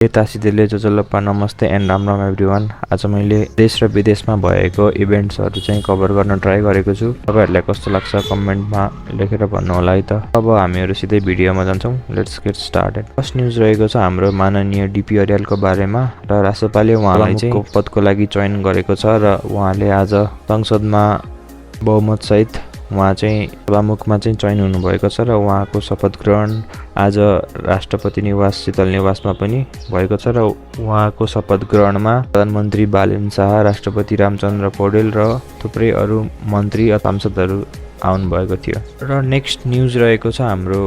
तासिदेले जोजोलप्पा नमस्ते and Ram Ram everyone. आज मैले देश र विदेशमा भएको इभेन्ट्सहरू चाहिँ कभर गर्न ट्राई गरेको छु। तपाईँहरूलाई कस्तो लाग्छ कमेन्टमा लेखेर भन्नु होला है त। अब हामीहरू सिधै भिडियोमा जान्छौँ। Let's get started. First news रहेको छ हाम्रो माननीय डिपी अर्यालको बारेमा र राष्ट्रपालले उहाँलाई चाहिँ पदको लागि चयन गरेको छ र उहाँले आज संसदमा बहुमतसहित उहाँ चाहिँ सभामुखमा चाहिँ चयन हुनुभएको छ र उहाँको शपथ ग्रहण आज राष्ट्रपति निवास शीतल निवासमा पनि भएको छ र उहाँको शपथ ग्रहणमा प्रधानमन्त्री बालेन शाह, राष्ट्रपति रामचन्द्र पौडेल र थुप्रै अरू मन्त्री सांसदहरू आउनुभएको थियो। र नेक्स्ट न्युज रहेको छ हाम्रो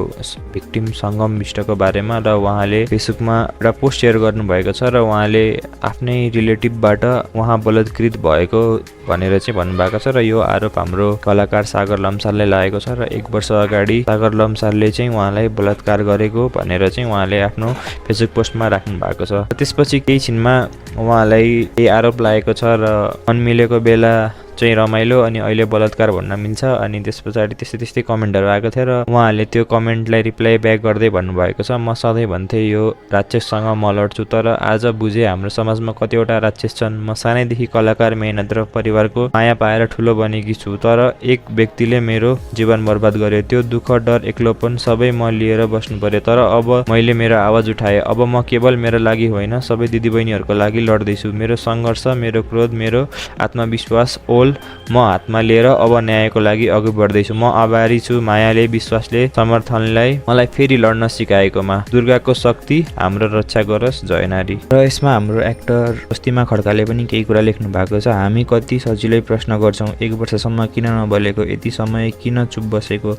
भिक्टिम सङ्गम विष्टको बारेमा र उहाँले फेसबुकमा एउटा पोस्ट सेयर गर्नुभएको छ र उहाँले आफ्नै रिलेटिभबाट उहाँ बलात्कृत भएको भनेर चाहिँ भन्नुभएको छ र यो आरोप हाम्रो कलाकार सागर लम्सालले लागेको छ र 1 वर्ष अगाडि सागर लम्सालले चाहिँ उहाँलाई बलात्कार गरेको भनेर चाहिँ उहाँले आफ्नो फेसबुक पोस्टमा राख्नु भएको छ। त्यसपछि केही छिनमा उहाँलाई केही आरोप लागेको छ र अनमिलेको बेला चाहिँ रमाइलो अनि अहिले बलात्कार भन्न मिल्छ अनि त्यस पछाडि त्यस्तै कमेन्टहरू आएको थियो र उहाँले त्यो कमेन्टलाई रिप्लाई ब्याक गर्दै भन्नुभएको छ, म सधैँ भन्थेँ यो राक्षससँग म लड्छु, तर आज बुझेँ हाम्रो समाजमा कतिवटा राक्षस छन्। म सानैदेखि कलाकार, मेहनत र परिवारको माया पाएर ठुलो बनेकी छु, तर एक व्यक्तिले मेरो जीवन बर्बाद गर्यो। त्यो दुःख, डर, एक्लोपन सबै म लिएर बस्नु पर्यो, तर अब मैले मेरो आवाज उठाएँ। अब म केवल मेरो लागि होइन, सबै दिदीबहिनीहरूको लागि लड्दैछु। मेरो सङ्घर्ष, मेरो क्रोध, मेरो आत्मविश्वास म हातमा लिएर अब न्यायको लागि अघि बढ्दैछु। म आभारी छु मायाले, विश्वासले, समर्थनलाई मलाई फेरि लड्न सिकाएकोमा। दुर्गाको शक्ति हाम्रो रक्षा गरोस्, जय नारी। र यसमा हाम्रो एक्टर अस्तिमा खड्काले पनि केही कुरा लेख्नु भएको छ। हामी कति सजिलै प्रश्न गर्छौँ, 1 वर्षसम्म किन नबोलेको, यति समय किन चुप बसेको,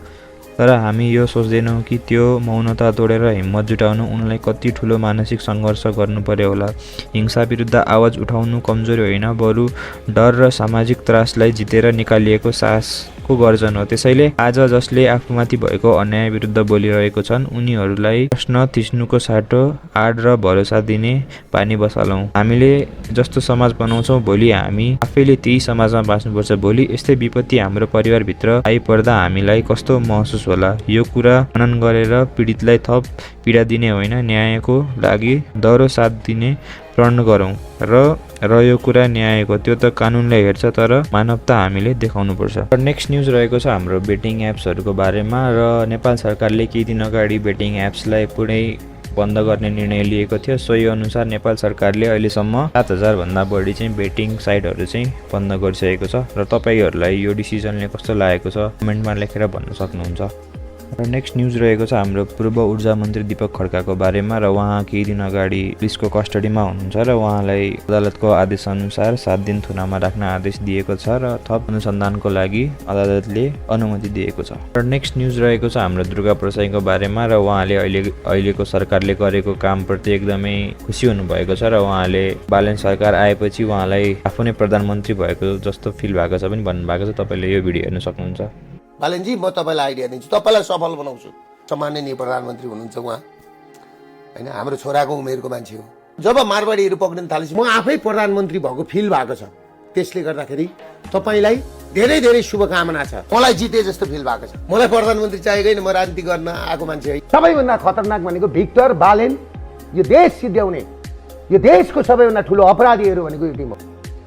तर हामी यो सोच्दैनौँ कि त्यो मौनता तोडेर हिम्मत जुटाउनु उनलाई कति ठुलो मानसिक सङ्घर्ष गर्नु पर्यो होला। हिंसा विरुद्ध आवाज उठाउनु कमजोरी होइन, बरु डर र सामाजिक त्रासलाई जितेर निकालिएको साहसको गर्जन हो। त्यसैले आज जसले आफूमाथि भएको अन्याय विरुद्ध बोलिरहेको छन् उनीहरूलाई प्रश्न थिच्नुको साटो आड र भरोसा दिने बानी बसालौँ। हामीले जस्तो समाज बनाउँछौँ भोलि हामी आफैले त्यही समाजमा बाँच्नुपर्छ। भोलि यस्तै विपत्ति हाम्रो परिवारभित्र आइपर्दा हामीलाई कस्तो महसुस होला। यो कुरा मनन गरेर पीडितलाई थप पीडा दिने होइन, न्यायको लागि दह्रो साथ दिने प्रण गरौँ र यो कुरा न्यायको, त्यो त कानुनले हेर्छ, तर मानवता हामीले देखाउनुपर्छ। र नेक्स्ट न्युज रहेको छ हाम्रो बेटिङ एप्सहरूको बारेमा र नेपाल सरकारले केही दिन अगाडि बेटिङ एप्सलाई पुरै बन्द गर्ने निर्णय लिएको थियो। सोही अनुसार नेपाल सरकारले अहिलेसम्म 7000 भन्दा बढी चाहिँ बेटिङ साइटहरू चाहिँ बन्द गरिसकेको छ र तपाईँहरूलाई यो डिसिजनले कस्तो लागेको छ कमेन्टमा लेखेर भन्न सक्नुहुन्छ। र नेक्स्ट न्युज रहेको छ हाम्रो पूर्व ऊर्जा मन्त्री दीपक खड्काको बारेमा र उहाँ केही दिन अगाडि पुलिसको कस्टडीमा हुनुहुन्छ र उहाँलाई अदालतको आदेशअनुसार 7 दिन थुनामा राख्न आदेश दिएको छ र थप अनुसन्धानको लागि अदालतले अनुमति दिएको छ। र नेक्स्ट न्युज रहेको छ हाम्रो दुर्गा प्रसाईको बारेमा र उहाँले अहिलेको सरकारले गरेको कामप्रति एकदमै खुसी हुनुभएको छ र उहाँले बालेन सरकार आएपछि उहाँलाई आफू नै प्रधानमन्त्री भएको जस्तो फिल भएको छ पनि भन्नुभएको छ। तपाईँले यो भिडियो हेर्न सक्नुहुन्छ। बालेनजी, म तपाईँलाई आइडिया दिन्छु, तपाईँलाई सफल बनाउँछु। सम्माननीय प्रधानमन्त्री हुनुहुन्छ उहाँ, होइन, हाम्रो छोराको उमेरको मान्छे हो। जब मारवाडीहरू पक्रिन थालेपछि म आफै प्रधानमन्त्री भएको फिल भएको छ। त्यसले गर्दाखेरि तपाईँलाई धेरै धेरै शुभकामना छ। मलाई जिते जस्तो फिल भएको छ। मलाई प्रधानमन्त्री चाहिएको होइन, म राजनीति गर्न आएको मान्छे है। सबैभन्दा खतरनाक भनेको भिक्टर बालेन, यो देश सिद्ध्याउने, यो देशको सबैभन्दा ठुलो अपराधीहरू भनेको यो टिम हो।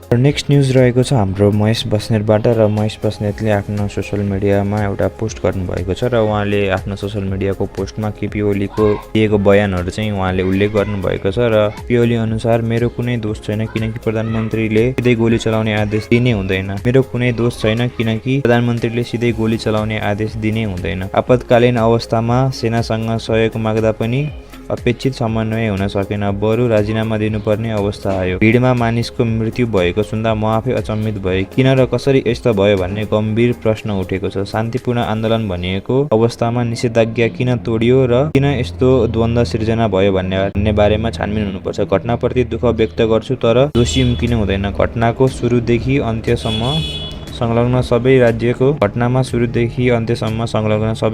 र नेक्स्ट न्युज रहेको छ हाम्रो महेश बस्नेतबाट र महेश बस्नेतले आफ्नो सोसियल मिडियामा एउटा पोस्ट गर्नुभएको छ र उहाँले आफ्नो सोसियल मिडियाको पोस्टमा केपी ओलीको दिएको बयानहरू चाहिँ उहाँले उल्लेख गर्नुभएको छ र केपी ओली अनुसार मेरो कुनै दोष छैन किनकि प्रधानमन्त्रीले सिधै गोली चलाउने आदेश दिने हुँदैन। मेरो कुनै दोष छैन किनकि प्रधानमन्त्रीले सिधै गोली चलाउने आदेश दिने हुँदैन। आपतकालीन अवस्थामा सेनासँग सहयोग माग्दा पनि अपेक्षित समन्वय हुन सकेन, बरु राजीनामा दिनुपर्ने अवस्था आयो। भिडमा मानिसको मृत्यु भएको सुन्दा म आफै अचम्मित भएँ। किन र कसरी यस्तो भयो भन्ने गम्भीर प्रश्न उठेको छ। शान्तिपूर्ण आन्दोलन भनिएको अवस्थामा निषेधाज्ञा किन तोडियो र किन यस्तो द्वन्द्व सिर्जना भयो भन्ने बारेमा छानबिन हुनुपर्छ। घटनाप्रति दुःख व्यक्त गर्छु, तर दोषी उम्किनु हुँदैन। घटनाको सुरुदेखि अन्त्यसम्म संलग्न सबै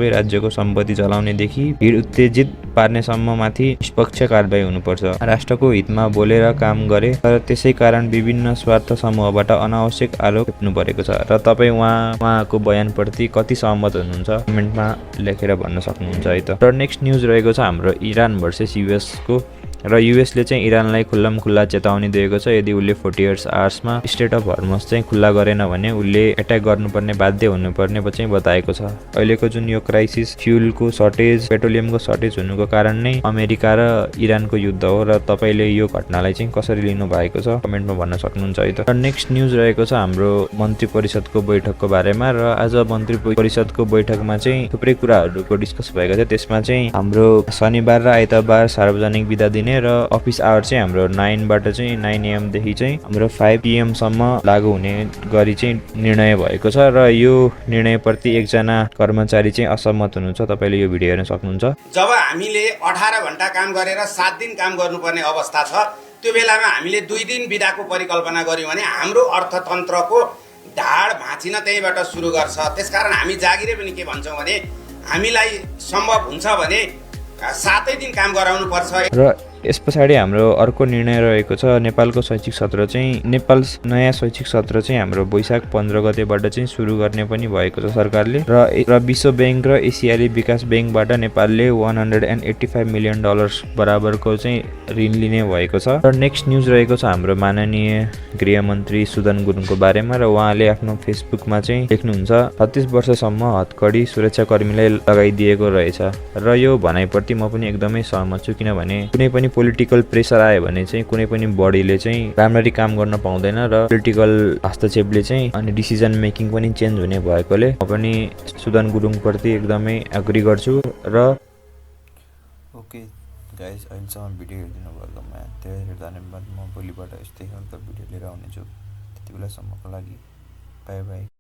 राज्यको सम्पत्ति जलाउनेदेखि भिड उत्तेजित पार्नेसम्ममाथि निष्पक्ष कारबाही हुनुपर्छ। राष्ट्रको हितमा बोलेर काम गरे, तर त्यसै कारण विभिन्न स्वार्थ समूहबाट अनावश्यक आरोप खेप्नु परेको छ। र तपाईँ उहाँको बयानप्रति कति सहमत हुनुहुन्छ कमेन्टमा लेखेर भन्न सक्नुहुन्छ है त। र नेक्स्ट न्युज रहेको छ हाम्रो इरान भर्सेस युएसको र युएसले चाहिँ इरानलाई खुल्ला चेतावनी दिएको छ, यदि उसले 48 आवर्समा स्टेट अफ हर्मस चाहिँ खुल्ला गरेन भने उसले एट्याक गर्नुपर्ने बाध्य हुनुपर्ने चाहिँ बताएको छ। अहिलेको जुन यो क्राइसिस फ्युलको सर्टेज, पेट्रोलियमको सर्टेज हुनुको कारण नै अमेरिका र इरानको युद्ध हो र तपाईँले यो घटनालाई चाहिँ कसरी लिनु भएको छ कमेन्टमा भन्न सक्नुहुन्छ है त। र नेक्स्ट न्युज रहेको छ हाम्रो मन्त्री परिषदको बैठकको बारेमा, र आज मन्त्री परिषदको बैठकमा चाहिँ थुप्रै कुराहरूको डिस्कस भएको थियो। त्यसमा चाहिँ हाम्रो शनिबार र आइतबार सार्वजनिक बिदा दिने र अफिस आवर चाहिँ हाम्रो 9बाट चाहिँ 9 AM देखि चाहिँ हाम्रो 5 PM सम्म लागू हुने गरी चाहिँ निर्णय भएको छ र यो निर्णयप्रति एकजना कर्मचारी चाहिँ असहमत हुनुहुन्छ। तपाईँले यो भिडियो हेर्न सक्नुहुन्छ। जब हामीले 18 घण्टा काम गरेर 7 दिन काम गर्नुपर्ने अवस्था छ, त्यो बेलामा हामीले 2 दिन बिदाको परिकल्पना गर्यौँ भने हाम्रो अर्थतन्त्रको ढाड भाँचिन त्यहीबाट सुरु गर्छ। त्यसकारण हामी जागिरै पनि के भन्छौँ भने हामीलाई सम्भव हुन्छ भने 7 दिन काम गराउनु पर्छ। र यस पछाडि हाम्रो अर्को निर्णय रहेको छ, नेपालको शैक्षिक सत्र चाहिँ नयाँ शैक्षिक सत्र चाहिँ हाम्रो वैशाख 15 गतेबाट चाहिँ सुरु गर्ने पनि भएको छ सरकारले। र विश्व ब्याङ्क र एसियाली विकास ब्याङ्कबाट नेपालले $185 मिलियन बराबरको चाहिँ ऋण लिने भएको छ। र नेक्स्ट न्युज रहेको छ हाम्रो माननीय गृहमन्त्री सुदन गुरुङको बारेमा, र उहाँले आफ्नो फेसबुकमा चाहिँ लेख्नुहुन्छ 36 वर्षसम्म हतकडी सुरक्षाकर्मीलाई लगाइदिएको रहेछ। र यो भनाइप्रति म पनि एकदमै सहमत छु, किनभने कुनै पनि पोलिटिकल प्रेसर आयो भने चाहिँ कुनै पनि बडीले चाहिँ राम्ररी काम गर्न पाउँदैन र पोलिटिकल हस्तक्षेपले चाहिँ अनि डिसिजन मेकिङ पनि चेन्ज हुने भएकोले म पनि सुदन गुरुङप्रति एकदमै एग्री गर्छु। र ओके गाइस, अहिलेसम्म भिडियो हेरिदिनु भएकोमा धेरै धन्यवाद। म भोलिबाट यस्तै खालको भिडियो लिएर आउनेछु। त्यति बेलासम्मको लागि बाई बाई।